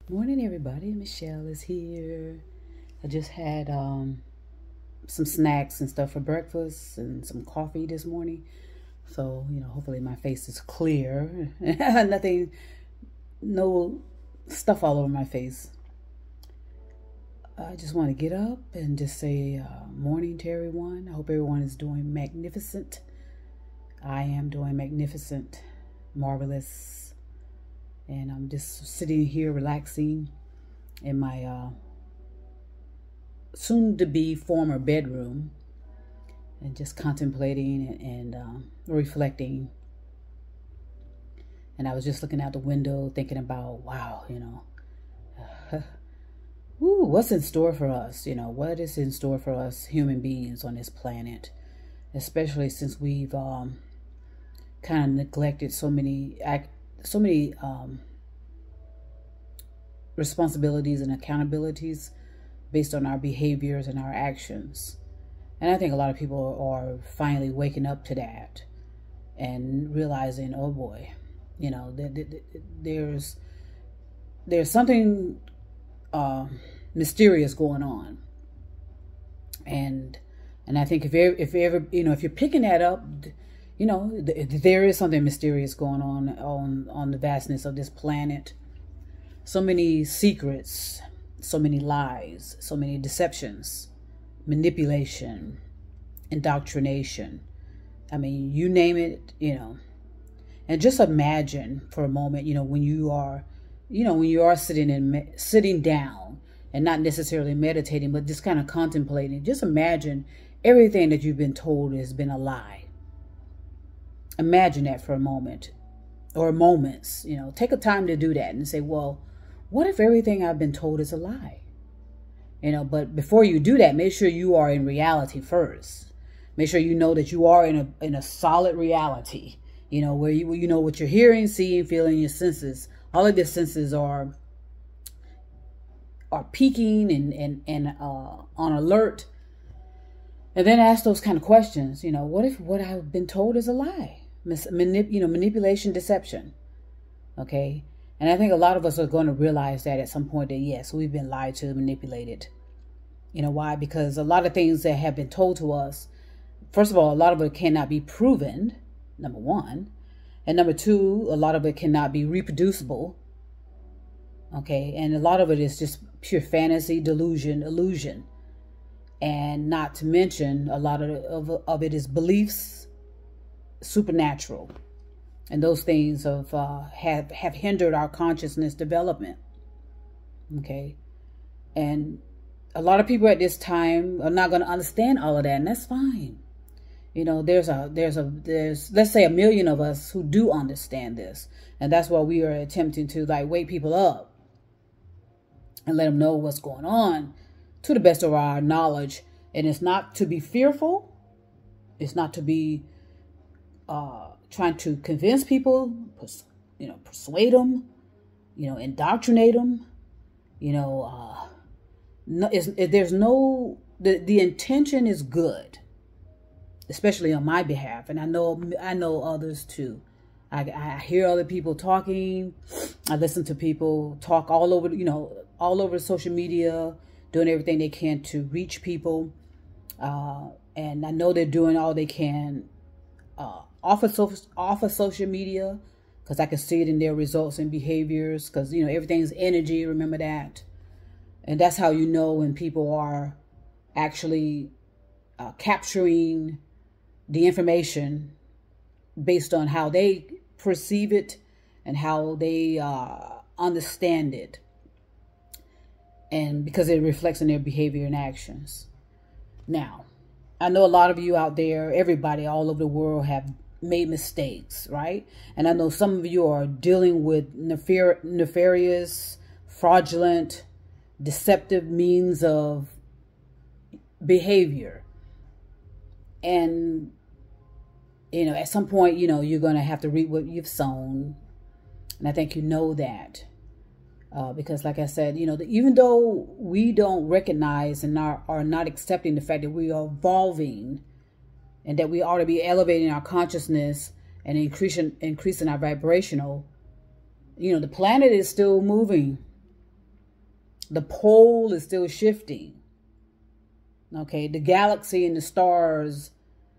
Morning, everybody. Michelle is here. I just had some snacks and stuff for breakfast and some coffee this morning. So, hopefully my face is clear. Nothing, no stuff all over my face. I just want to get up and just say morning to everyone. I hope everyone is doing magnificent. I am doing magnificent, marvelous. And I'm just sitting here relaxing in my soon-to-be former bedroom and just contemplating and reflecting. And I was just looking out the window thinking about, wow, what's in store for us? What is in store for us human beings on this planet, especially since we've kind of neglected so many responsibilities and accountabilities based on our behaviors and our actions. And I think a lot of people are finally waking up to that and realizing, oh boy, there's something mysterious going on. And I think if you're picking that up, there is something mysterious going on the vastness of this planet. So many secrets, so many lies, so many deceptions, manipulation, indoctrination. I mean, you name it, And just imagine for a moment, when you are sitting down and not necessarily meditating, but just kind of contemplating. Just imagine everything that you've been told has been a lie. Imagine that for a moment or moments, take a time to do that and say, well, what if everything I've been told is a lie? But before you do that, make sure you are in reality first. Make sure you know that you are in a solid reality, where you know what you're hearing, seeing, feeling, your senses. All of your senses are peaking and on alert. And then ask those kind of questions. What if what I've been told is a lie? Manipulation, deception. Okay. And I think a lot of us are going to realize that at some point that, yes, we've been lied to, manipulated. Why? Because a lot of things that have been told to us, first of all, a lot of it cannot be proven, number one. And number two, a lot of it cannot be reproducible. Okay. And a lot of it is just pure fantasy, delusion, illusion. And not to mention, a lot of it is beliefs, supernatural. And those things have hindered our consciousness development. Okay. And a lot of people at this time are not going to understand all of that, and that's fine. There's let's say 1 million of us who do understand this. And that's why we are attempting to wake people up and let them know what's going on to the best of our knowledge. And it's not to be fearful. It's not to be trying to convince people, persuade them, indoctrinate them, the intention is good, especially on my behalf. And I know others too. I hear other people talking. I listen to people talk all over social media, doing everything they can to reach people. And I know they're doing all they can off of social media, because I can see it in their results and behaviors, because everything's energy, remember that. And that's how you know when people are actually capturing the information based on how they perceive it and how they understand it, and because it reflects in their behavior and actions. Now, I know a lot of you out there, everybody all over the world, have made mistakes, right? And I know some of you are dealing with nefarious, fraudulent, deceptive means of behavior. And, at some point, you're going to have to reap what you've sown. And I think you know that. Because like I said, even though we don't recognize and are not accepting the fact that we are evolving and that we ought to be elevating our consciousness and increasing our vibrational, the planet is still moving. The pole is still shifting. Okay, the galaxy and the stars,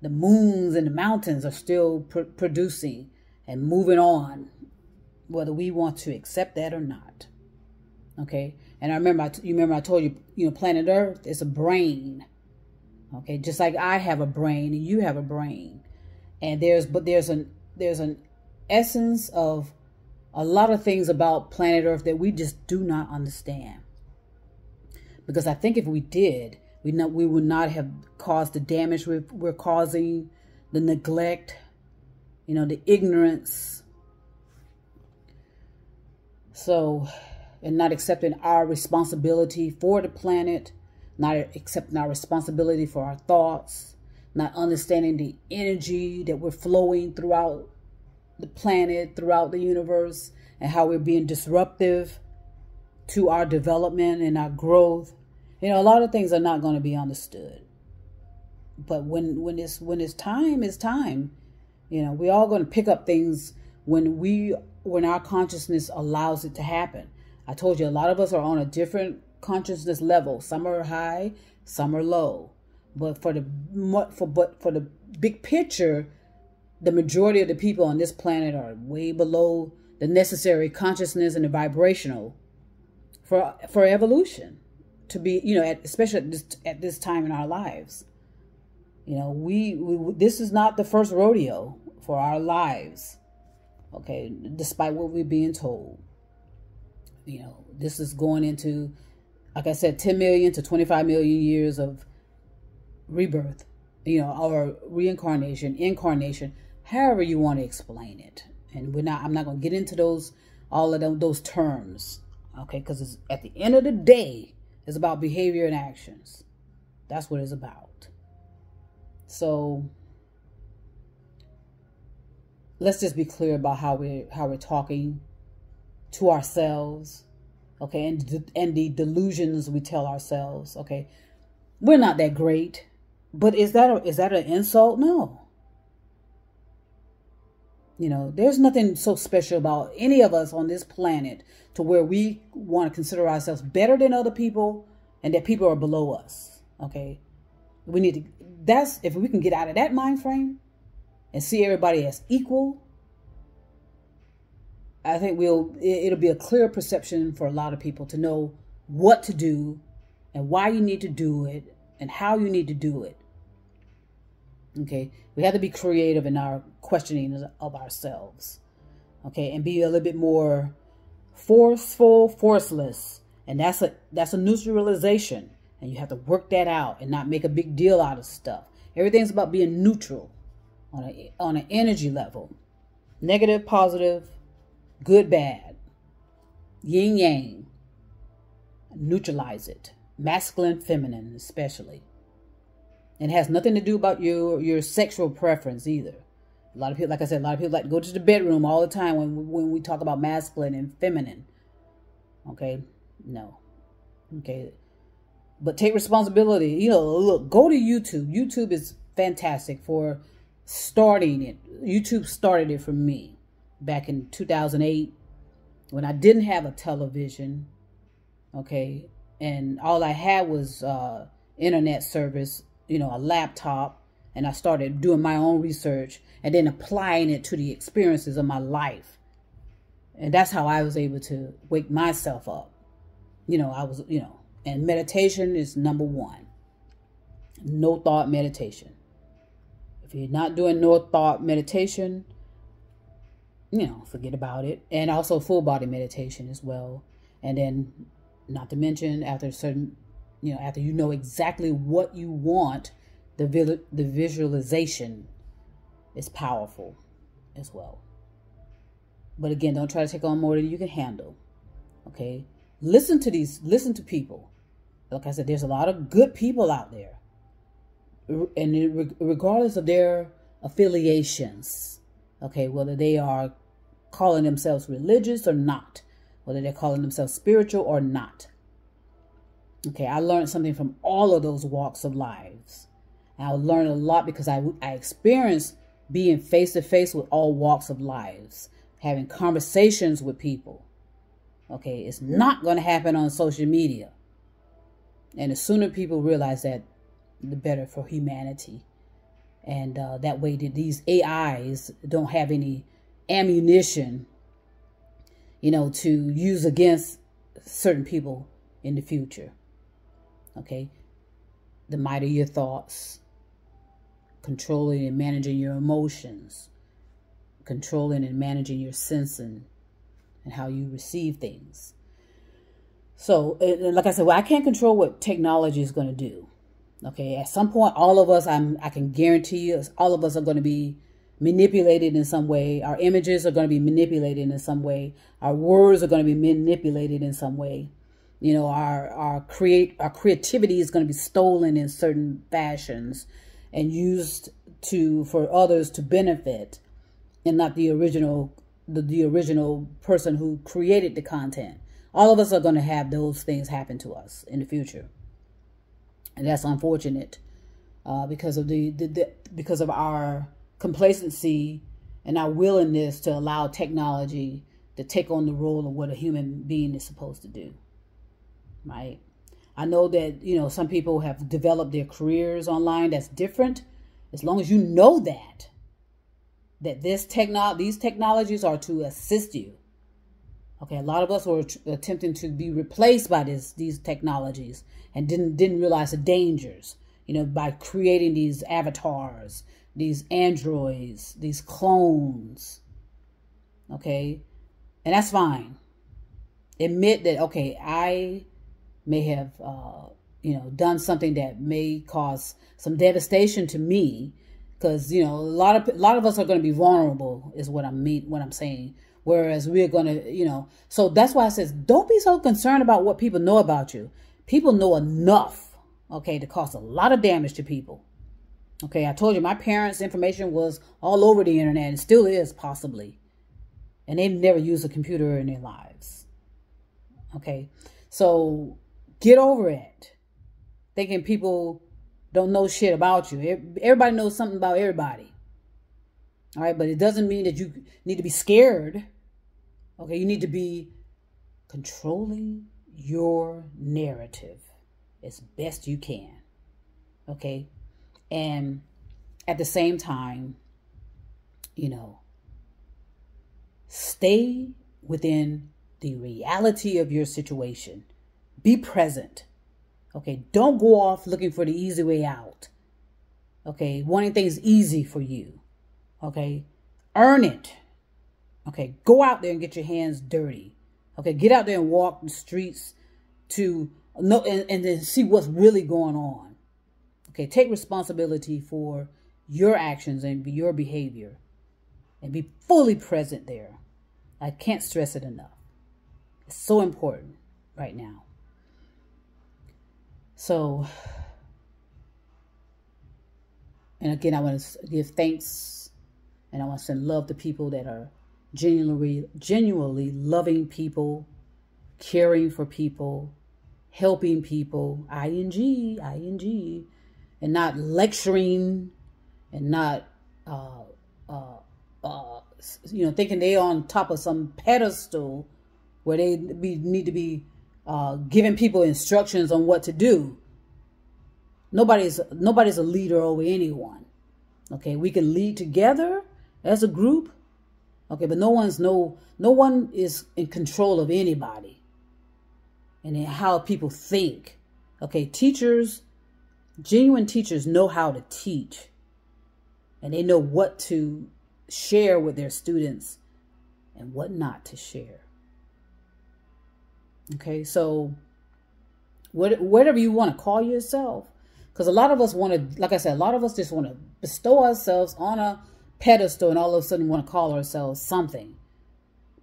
the moons and the mountains are still producing and moving on, whether we want to accept that or not. Okay, and you remember I told you, planet Earth is a brain. Okay, just like I have a brain and you have a brain, and there's an essence of a lot of things about planet Earth that we just do not understand. Because I think if we did, we would not have caused the damage we're causing, the neglect, the ignorance. So, and not accepting our responsibility for the planet, not accepting our responsibility for our thoughts, not understanding the energy that we're flowing throughout the planet, throughout the universe, and how we're being disruptive to our development and our growth. A lot of things are not going to be understood. But when it's time, it's time. We're all going to pick up things when our consciousness allows it to happen. I told you a lot of us are on a different consciousness level. Some are high, some are low. But for the big picture, the majority of the people on this planet are way below the necessary consciousness and the vibrational for evolution to be, especially at this time in our lives. This is not the first rodeo for our lives. Okay, despite what we're being told. This is going into, like I said, 10 million to 25 million years of rebirth, or reincarnation, incarnation, however you want to explain it. And I'm not going to get into all of those terms, okay? Because at the end of the day, it's about behavior and actions. That's what it's about. So let's just be clear about how we're talking to ourselves, okay, and the delusions we tell ourselves, okay. We're not that great, but is that an insult? No. There's nothing so special about any of us on this planet to where we want to consider ourselves better than other people and that people are below us, okay. If we can get out of that mind frame and see everybody as equal, I think it'll be a clear perception for a lot of people to know what to do and why you need to do it and how you need to do it. Okay, we have to be creative in our questioning of ourselves. Okay, and be a little bit more forceful, forceless, and that's a neutralization, and you have to work that out and not make a big deal out of stuff. Everything's about being neutral on an energy level, negative, positive, good, bad, yin yang. Neutralize it, masculine, feminine, especially. It has nothing to do about your sexual preference either. A lot of people, like I said, like to go to the bedroom all the time when we talk about masculine and feminine. Okay, no, okay, but take responsibility. Look, go to YouTube. YouTube is fantastic for starting it. YouTube started it for me back in 2008 when I didn't have a television. Okay, and all I had was internet service, a laptop, and I started doing my own research and then applying it to the experiences of my life. And that's how I was able to wake myself up. And meditation is number one. No thought meditation. If you're not doing no thought meditation, forget about it. And also full body meditation as well. And then, not to mention, after you know exactly what you want, the visualization is powerful as well. But again, don't try to take on more than you can handle. Okay? Listen to people. Like I said, there's a lot of good people out there. And regardless of their affiliations, okay, whether they are calling themselves religious or not, whether they're calling themselves spiritual or not. Okay, I learned something from all of those walks of lives. And I learned a lot because I experienced being face to face with all walks of lives, having conversations with people. Okay, it's not going to happen on social media. And the sooner people realize that, the better for humanity. And that way that these AIs don't have any ammunition, to use against certain people in the future. Okay, the might of your thoughts, controlling and managing your emotions, controlling and managing your sensing and how you receive things. So, like I said, I can't control what technology is going to do. Okay, at some point, all of us, I can guarantee you, all of us are going to be manipulated in some way. Our images are going to be manipulated in some way. Our words are going to be manipulated in some way. Our creativity is going to be stolen in certain fashions and used for others to benefit, and not the original person who created the content. All of us are going to have those things happen to us in the future, and that's unfortunate because of because of our complacency and our willingness to allow technology to take on the role of what a human being is supposed to do. Right? I know that some people have developed their careers online. That's different, as long as you know that these technologies are to assist you. Okay, a lot of us were attempting to be replaced by these technologies and didn't realize the dangers, by creating these avatars, these androids, these clones. Okay, and that's fine. Admit that, okay, I may have, done something that may cause some devastation to me, because a lot of us are going to be vulnerable, is what I'm saying. Whereas we're going to, so that's why I says, don't be so concerned about what people know about you. People know enough, okay, to cause a lot of damage to people. Okay, I told you my parents' information was all over the internet, and still is possibly. And they've never used a computer in their lives. Okay, so get over it. Thinking people don't know shit about you. Everybody knows something about everybody. All right, but it doesn't mean that you need to be scared. Okay, you need to be controlling your narrative as best you can. Okay, and at the same time, stay within the reality of your situation. Be present. Okay, don't go off looking for the easy way out. Okay, wanting things easy for you. Okay, earn it. Okay, go out there and get your hands dirty. Okay, get out there and walk the streets to know and then see what's really going on. Okay, take responsibility for your actions and your behavior, and be fully present there. I can't stress it enough. It's so important right now. So, and again, I want to give thanks, and I want to send love to people that are genuinely loving people, caring for people, helping people, ing, and not lecturing, and not, thinking they're on top of some pedestal where they need to be giving people instructions on what to do. Nobody's a leader over anyone. Okay, we can lead together as a group. Okay, but no one is in control of anybody and how people think. Okay, genuine teachers know how to teach, and they know what to share with their students and what not to share. Okay, so whatever you want to call yourself, because a lot of us want to, like I said, a lot of us just want to bestow ourselves on a pedestal and all of a sudden want to call ourselves something.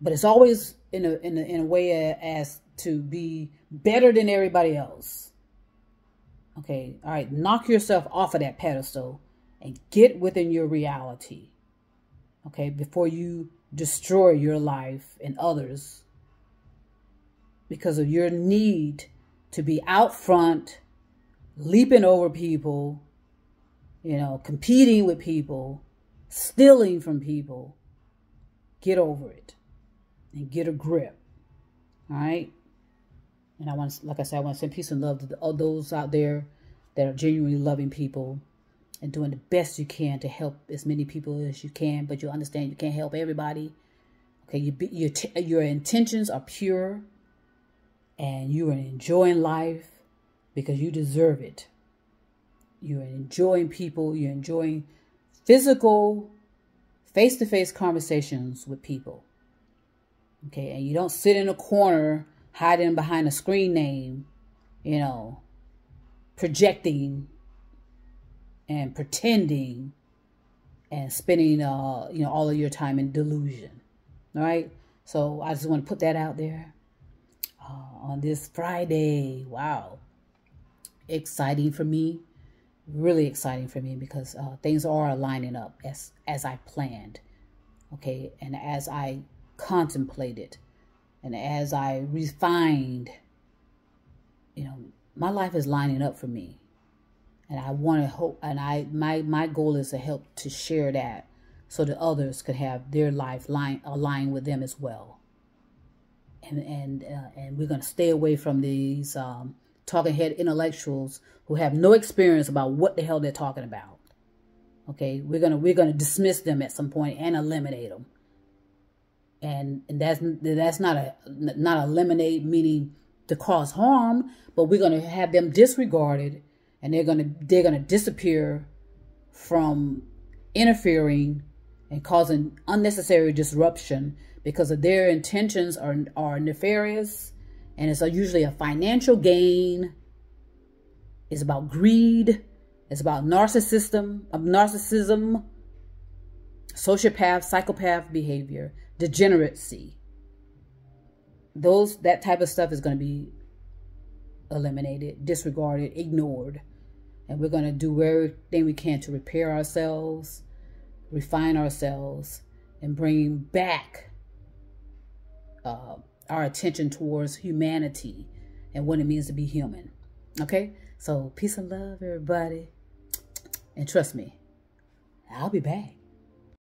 But it's always in a way as to be better than everybody else. Okay, all right, knock yourself off of that pedestal and get within your reality. Okay, before you destroy your life and others because of your need to be out front, leaping over people, competing with people, stealing from people. Get over it and get a grip. All right. And I want, like I said, I want to send peace and love to all those out there that are genuinely loving people and doing the best you can to help as many people as you can. But you understand you can't help everybody. Okay, your intentions are pure, and you are enjoying life because you deserve it. You're enjoying people. You're enjoying physical, face-to-face conversations with people. Okay, and you don't sit in a corner hiding behind a screen name, you know, projecting and pretending and spending, all of your time in delusion. All right. So I just want to put that out there on this Friday. Wow. Exciting for me. Really exciting for me because things are lining up as I planned. Okay. And as I contemplated and as I refined, my life is lining up for me. And I want to hope, and my goal is to help to share that so that others could have their life align with them as well. And we're going to stay away from these talking head intellectuals who have no experience about what the hell they're talking about. Okay, we're gonna dismiss them at some point and eliminate them. And that's not eliminate meaning to cause harm, but we're gonna have them disregarded, and they're gonna disappear from interfering and causing unnecessary disruption because of their intentions are nefarious, and it's psychology a financial gain. It's about greed. It's about narcissism, sociopath, psychopath behavior, degeneracy. That type of stuff is going to be eliminated, disregarded, ignored. And we're going to do everything we can to repair ourselves, refine ourselves, and bring back our attention towards humanity and what it means to be human. Okay? So peace and love, everybody. And trust me, I'll be back.